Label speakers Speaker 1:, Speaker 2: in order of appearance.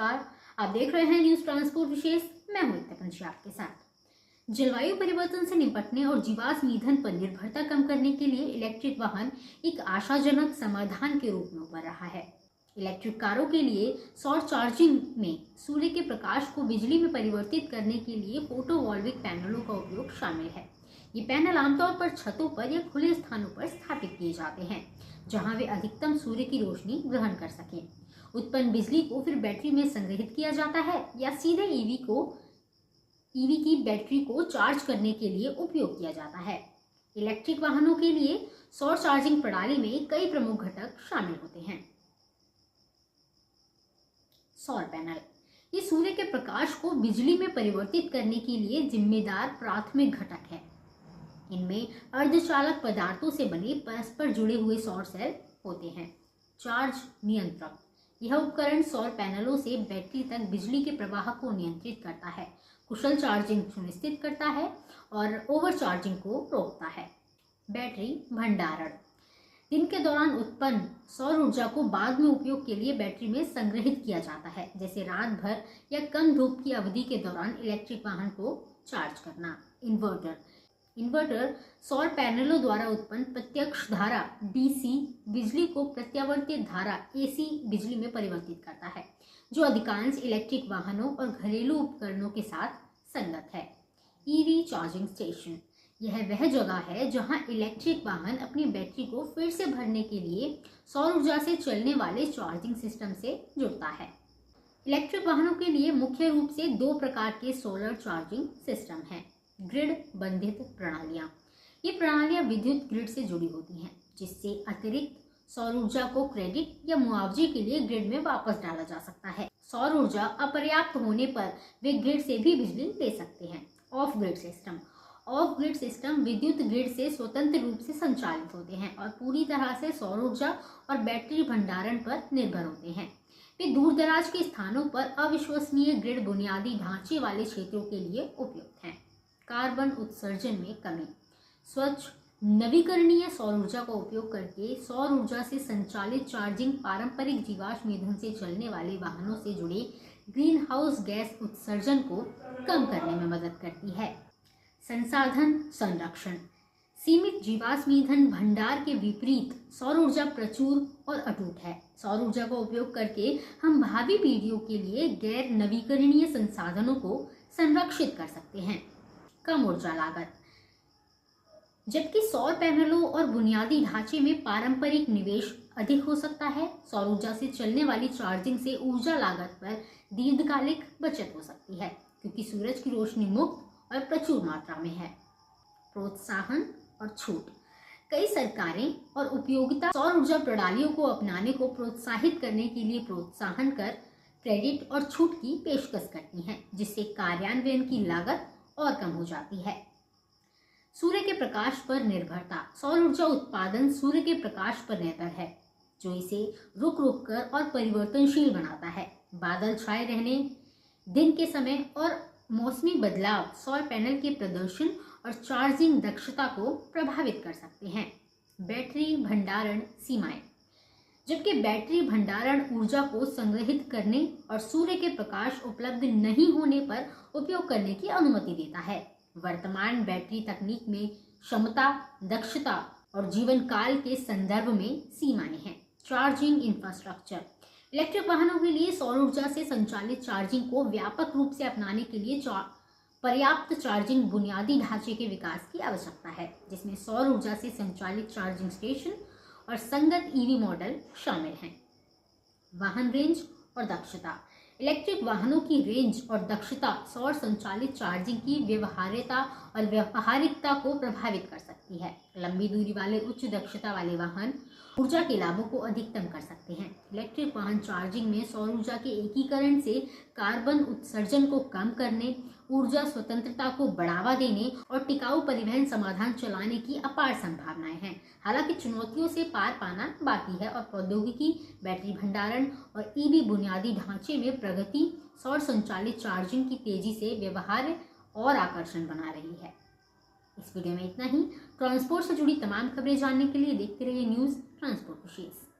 Speaker 1: नमस्कार, आप देख रहे हैं न्यूज ट्रांसपोर्ट विशेष। मैं हूं तपन आपके साथ। जलवायु परिवर्तन से निपटने और जीवाश्म ईंधन पर निर्भरता कम करने के लिए इलेक्ट्रिक वाहन एक आशाजनक समाधान के रूप में उभर रहा है। इलेक्ट्रिक कारों के लिए सौर चार्जिंग में सूर्य के प्रकाश को बिजली में परिवर्तित करने के लिए फोटोवोल्टिक पैनलों का उपयोग शामिल है। ये पैनल आमतौर पर छतों पर या खुले स्थानों पर स्थापित किए जाते हैं, जहां वे अधिकतम सूर्य की रोशनी ग्रहण कर सकें। उत्पन्न बिजली को फिर बैटरी में संग्रहित किया जाता है या सीधे ईवी की बैटरी को चार्ज करने के लिए उपयोग किया जाता है। इलेक्ट्रिक वाहनों के लिए सौर चार्जिंग प्रणाली में कई प्रमुख घटक शामिल होते हैं। सौर पैनल ये सूर्य के प्रकाश को बिजली में परिवर्तित करने के लिए जिम्मेदार प्राथमिक घटक है। इनमें अर्धचालक पदार्थों से बने परस्पर जुड़े हुए सौर सेल होते हैं। चार्ज नियंत्रक यह उपकरण सौर पैनलों से बैटरी तक बिजली के प्रवाह को नियंत्रित करता है, कुशल चार्जिंग सुनिश्चित करता है और ओवर चार्जिंग को रोकता है। बैटरी भंडारण दिन के दौरान उत्पन्न सौर ऊर्जा को बाद में उपयोग के लिए बैटरी में संग्रहित किया जाता है, जैसे रात भर या कम धूप की अवधि के दौरान इलेक्ट्रिक वाहन को चार्ज करना। इन्वर्टर सौर पैनलों द्वारा उत्पन्न प्रत्यक्ष धारा डीसी बिजली को प्रत्यावर्तित धारा एसी बिजली में परिवर्तित करता है, जो अधिकांश इलेक्ट्रिक वाहनों और घरेलू उपकरणों के साथ संगत है। ईवी चार्जिंग स्टेशन यह वह जगह है जहां इलेक्ट्रिक वाहन अपनी बैटरी को फिर से भरने के लिए सौर ऊर्जा से चलने वाले चार्जिंग सिस्टम से जुड़ता है। इलेक्ट्रिक वाहनों के लिए मुख्य रूप से दो प्रकार के सोलर चार्जिंग सिस्टम हैं। ग्रिड बंधित प्रणालियां ये प्रणालियां विद्युत ग्रिड से जुड़ी होती हैं, जिससे अतिरिक्त सौर ऊर्जा को क्रेडिट या मुआवजे के लिए ग्रिड में वापस डाला जा सकता है। सौर ऊर्जा अपर्याप्त होने पर वे ग्रिड से भी बिजली ले सकते हैं। ऑफ ग्रिड सिस्टम विद्युत ग्रिड से स्वतंत्र रूप से संचालित होते हैं और पूरी तरह से सौर ऊर्जा और बैटरी भंडारण पर निर्भर होते हैं। वे दूर दराज के स्थानों पर अविश्वसनीय ग्रिड बुनियादी ढांचे वाले क्षेत्रों के लिए उपयुक्त हैं। कार्बन उत्सर्जन में कमी स्वच्छ नवीकरणीय सौर ऊर्जा का उपयोग करके सौर ऊर्जा से संचालित चार्जिंग पारंपरिक जीवाश्म ईंधन से चलने वाले वाहनों से जुड़े ग्रीन हाउस गैस उत्सर्जन को कम करने में मदद करती है। संसाधन संरक्षण सीमित जीवाश्म ईंधन भंडार के विपरीत सौर ऊर्जा प्रचुर और अटूट है। सौर ऊर्जा का उपयोग करके हम भावी पीढ़ियों के लिए गैर नवीकरणीय संसाधनों को संरक्षित कर सकते हैं। कम ऊर्जा लागत जबकि सौर पैनलों और बुनियादी ढांचे में पारंपरिक निवेश अधिक हो सकता है, सौर ऊर्जा से चलने वाली चार्जिंग से ऊर्जा लागत पर दीर्घकालिक बचत हो सकती है, क्योंकि सूरज की रोशनी मुक्त और प्रचुर मात्रा में है। प्रोत्साहन और छूट कई सरकारें और उपयोगिता सौर ऊर्जा प्रणालियों को अपनाने को प्रोत्साहित करने के लिए प्रोत्साहन कर, क्रेडिट और छूट की पेशकश करती हैं, जिससे कार्यान्वयन की लागत और कम हो जाती है। सूर्य के प्रकाश पर निर्भरता सौर ऊर्जा उत्पादन सूर्य के प्रकाश पर निर्भर है, जो इसे रुक रुक कर और परिवर्तनशील बनाता है। बादल छाए रहने, दिन के समय और मौसमी बदलाव सौर पैनल के प्रदर्शन और चार्जिंग दक्षता को प्रभावित कर सकते हैं। बैटरी भंडारण सीमाएं जबकि बैटरी भंडारण ऊर्जा को संग्रहित करने और सूर्य के प्रकाश उपलब्ध नहीं होने पर उपयोग करने की अनुमति देता है। वर्तमान बैटरी तकनीक में क्षमता, दक्षता और जीवन काल के संदर्भ में सीमाएं हैं। चार्जिंग इंफ्रास्ट्रक्चर इलेक्ट्रिक वाहनों के लिए सौर ऊर्जा से संचालित चार्जिंग को व्यापक रूप से अपनाने के लिए पर्याप्त चार्जिंग बुनियादी ढांचे के विकास की आवश्यकता है, जिसमें सौर ऊर्जा से संचालित चार्जिंग स्टेशन और संगत ईवी मॉडल शामिल हैं। वाहन रेंज और दक्षता इलेक्ट्रिक वाहनों की रेंज और दक्षता सौर संचालित चार्जिंग की व्यवहार्यता और व्यावहारिकता को प्रभावित कर सकती है। लंबी दूरी वाले उच्च दक्षता वाले वाहन ऊर्जा के लाभों को अधिकतम कर सकते हैं। इलेक्ट्रिक वाहन चार्जिंग में सौर ऊर्जा के एकीकरण से कार्बन उत्सर्जन को कम करने, ऊर्जा स्वतंत्रता को बढ़ावा देने और टिकाऊ परिवहन समाधान चलाने की अपार संभावनाएं हैं। हालांकि चुनौतियों से पार पाना बाकी है और प्रौद्योगिकी, बैटरी भंडारण और ईवी बुनियादी ढांचे में प्रगति सौर संचालित चार्जिंग की तेजी से व्यवहार्य और आकर्षण बना रही है। इस वीडियो में इतना ही। ट्रांसपोर्ट से जुड़ी तमाम खबरें जानने के लिए देखते रहिए न्यूज़ ट्रांसपोर्ट विशेष।